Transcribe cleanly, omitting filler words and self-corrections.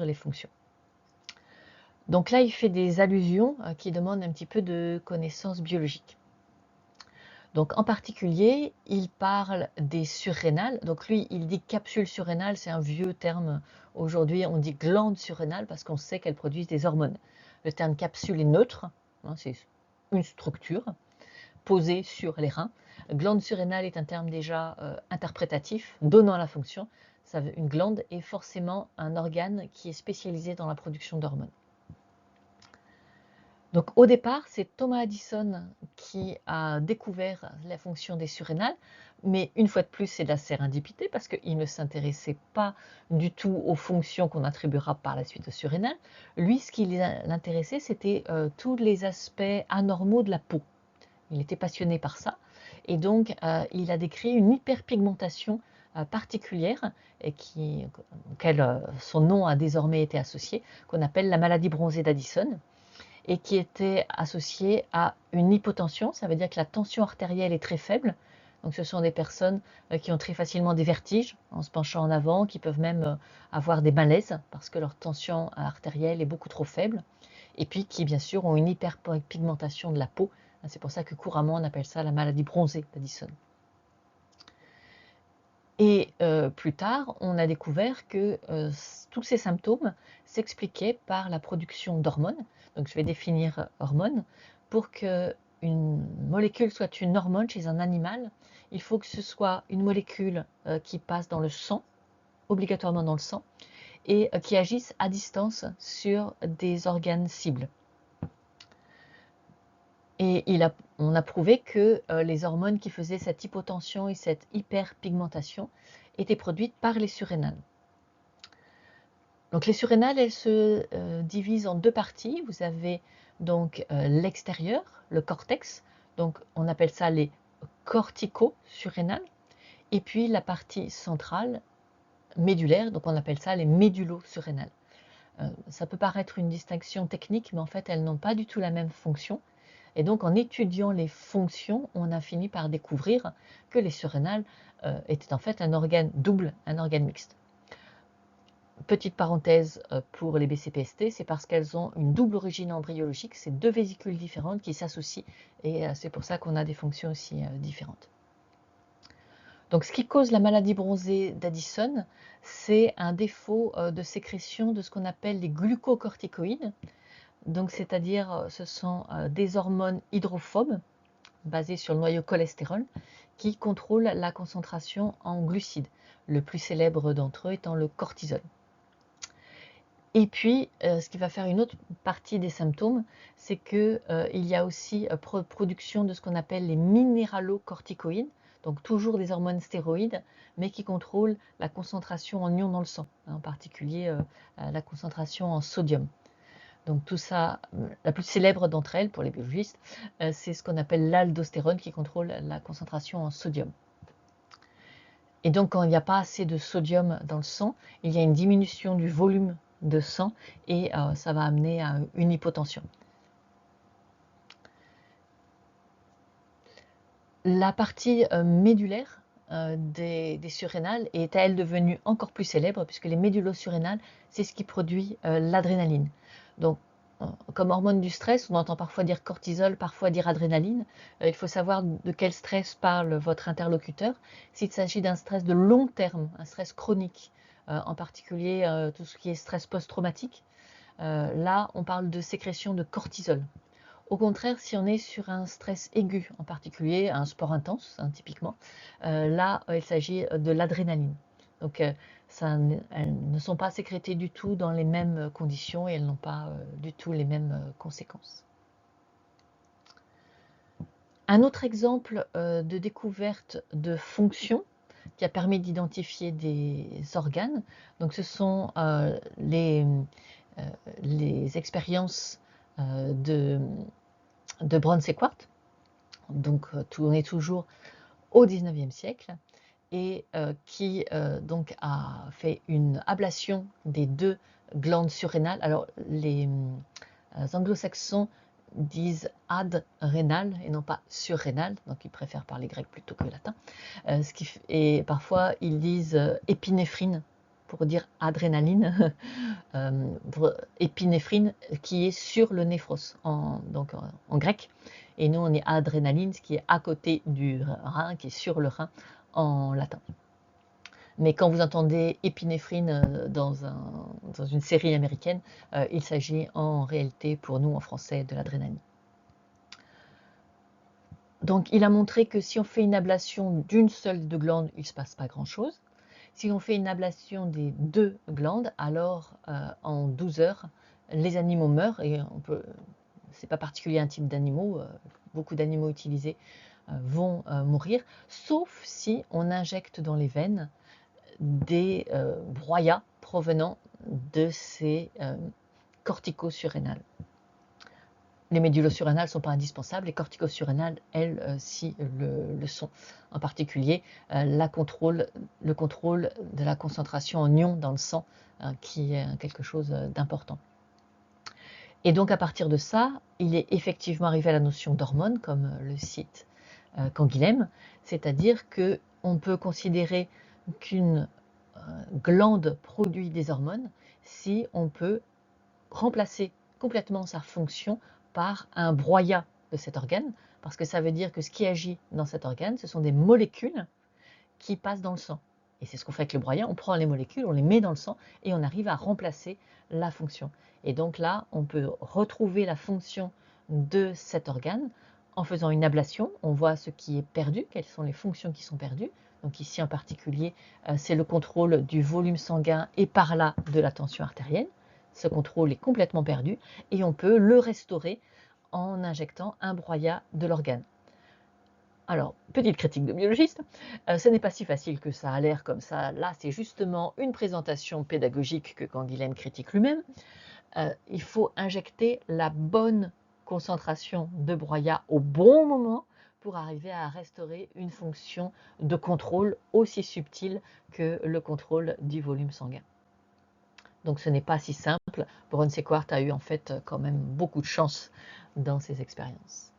les fonctions. Donc là, il fait des allusions qui demandent un petit peu de connaissances biologiques. Donc en particulier, il parle des surrénales. Donc lui, il dit capsule surrénale, c'est un vieux terme. Aujourd'hui, on dit glande surrénale parce qu'on sait qu'elles produisent des hormones. Le terme capsule est neutre, hein, c'est une structure posée sur les reins. Glande surrénale est un terme déjà interprétatif, donnant la fonction. Une glande est forcément un organe qui est spécialisé dans la production d'hormones. Donc au départ, c'est Thomas Addison qui a découvert la fonction des surrénales, mais une fois de plus, c'est de la sérendipité parce qu'il ne s'intéressait pas du tout aux fonctions qu'on attribuera par la suite aux surrénales. Lui, ce qui l'intéressait, c'était tous les aspects anormaux de la peau. Il était passionné par ça, et donc il a décrit une hyperpigmentation particulière, et auquel son nom a désormais été associé, qu'on appelle la maladie bronzée d'Addison, et qui était associée à une hypotension. Ça veut dire que la tension artérielle est très faible. Donc ce sont des personnes qui ont très facilement des vertiges en se penchant en avant, qui peuvent même avoir des malaises parce que leur tension artérielle est beaucoup trop faible, et puis qui bien sûr ont une hyperpigmentation de la peau. C'est pour ça que couramment on appelle ça la maladie bronzée d'Addison. Et plus tard, on a découvert que tous ces symptômes s'expliquaient par la production d'hormones. Donc je vais définir hormone. Pour qu'une molécule soit une hormone chez un animal, il faut que ce soit une molécule qui passe dans le sang, obligatoirement dans le sang, et qui agisse à distance sur des organes cibles. Et on a prouvé que les hormones qui faisaient cette hypotension et cette hyperpigmentation étaient produites par les surrénales. Donc les surrénales, elles se divisent en deux parties. Vous avez donc l'extérieur, le cortex, donc on appelle ça les cortico-surrénales, et puis la partie centrale, médulaire, donc on appelle ça les médullo-surrénales. Ça peut paraître une distinction technique, mais en fait elles n'ont pas du tout la même fonction. Et donc, en étudiant les fonctions, on a fini par découvrir que les surrénales étaient en fait un organe double, un organe mixte. Petite parenthèse pour les BCPST, c'est parce qu'elles ont une double origine embryologique, c'est deux vésicules différentes qui s'associent, et c'est pour ça qu'on a des fonctions aussi différentes. Donc, ce qui cause la maladie bronzée d'Addison, c'est un défaut de sécrétion de ce qu'on appelle les glucocorticoïdes. Donc, c'est-à-dire, ce sont des hormones hydrophobes basées sur le noyau cholestérol qui contrôlent la concentration en glucides, le plus célèbre d'entre eux étant le cortisol. Et puis, ce qui va faire une autre partie des symptômes, c'est qu'il y a aussi production de ce qu'on appelle les minéralocorticoïdes, donc toujours des hormones stéroïdes, mais qui contrôlent la concentration en ions dans le sang, en particulier la concentration en sodium. Donc tout ça, la plus célèbre d'entre elles pour les biologistes, c'est ce qu'on appelle l'aldostérone qui contrôle la concentration en sodium. Et donc quand il n'y a pas assez de sodium dans le sang, il y a une diminution du volume de sang et ça va amener à une hypotension. La partie médulaire des surrénales est à elle devenue encore plus célèbre puisque les médulosurrénales, c'est ce qui produit l'adrénaline. Donc, comme hormone du stress, on entend parfois dire cortisol, parfois dire adrénaline. Il faut savoir de quel stress parle votre interlocuteur. S'il s'agit d'un stress de long terme, un stress chronique, en particulier tout ce qui est stress post-traumatique, là, on parle de sécrétion de cortisol. Au contraire, si on est sur un stress aigu, en particulier un sport intense, hein, typiquement, là, il s'agit de l'adrénaline. Donc, elles ne sont pas sécrétées du tout dans les mêmes conditions et elles n'ont pas du tout les mêmes conséquences. Un autre exemple de découverte de fonction qui a permis d'identifier des organes, donc ce sont les expériences de Brun-Séquard. Donc on est toujours au 19e siècle, et qui donc a fait une ablation des deux glandes surrénales. Alors les anglo-saxons disent adrénal et non pas surrénal, donc ils préfèrent parler grec plutôt que latin. Et parfois ils disent épinéphrine, pour dire adrénaline, épinéphrine qui est sur le néphros en grec, et nous on est adrénaline, ce qui est à côté du rein, qui est sur le rein en latin. Mais quand vous entendez épinéphrine dans une série américaine, il s'agit en réalité pour nous en français de l'adrénaline. Donc il a montré que si on fait une ablation d'une seule de glande, il ne se passe pas grand-chose. Si on fait une ablation des 2 glandes, alors en 12 heures, les animaux meurent, et c'est pas particulier à un type d'animaux, beaucoup d'animaux utilisés vont mourir, sauf si on injecte dans les veines des broyats provenant de ces corticosurrénales. Les médulosurrénales ne sont pas indispensables, les corticosurrénales, elles, si le sont. En particulier, le contrôle de la concentration en ions dans le sang, qui est quelque chose d'important. Et donc à partir de ça, il est effectivement arrivé à la notion d'hormone, comme le cite Canguilhem, c'est-à-dire qu'on peut considérer qu'une glande produit des hormones si on peut remplacer complètement sa fonction par un broyat de cet organe, parce que ça veut dire que ce qui agit dans cet organe, ce sont des molécules qui passent dans le sang. Et c'est ce qu'on fait avec le broyat, on prend les molécules, on les met dans le sang et on arrive à remplacer la fonction. Et donc là, on peut retrouver la fonction de cet organe en faisant une ablation. On voit ce qui est perdu, quelles sont les fonctions qui sont perdues. Donc ici en particulier, c'est le contrôle du volume sanguin et par là de la tension artérielle. Ce contrôle est complètement perdu et on peut le restaurer en injectant un broyat de l'organe. Alors, petite critique de biologiste, ce n'est pas si facile que ça a l'air comme ça. Là, c'est justement une présentation pédagogique que Canguilhem critique lui-même. Il faut injecter la bonne concentration de broyat au bon moment pour arriver à restaurer une fonction de contrôle aussi subtile que le contrôle du volume sanguin. Donc ce n'est pas si simple. Braun Séquard a eu en fait quand même beaucoup de chance dans ses expériences.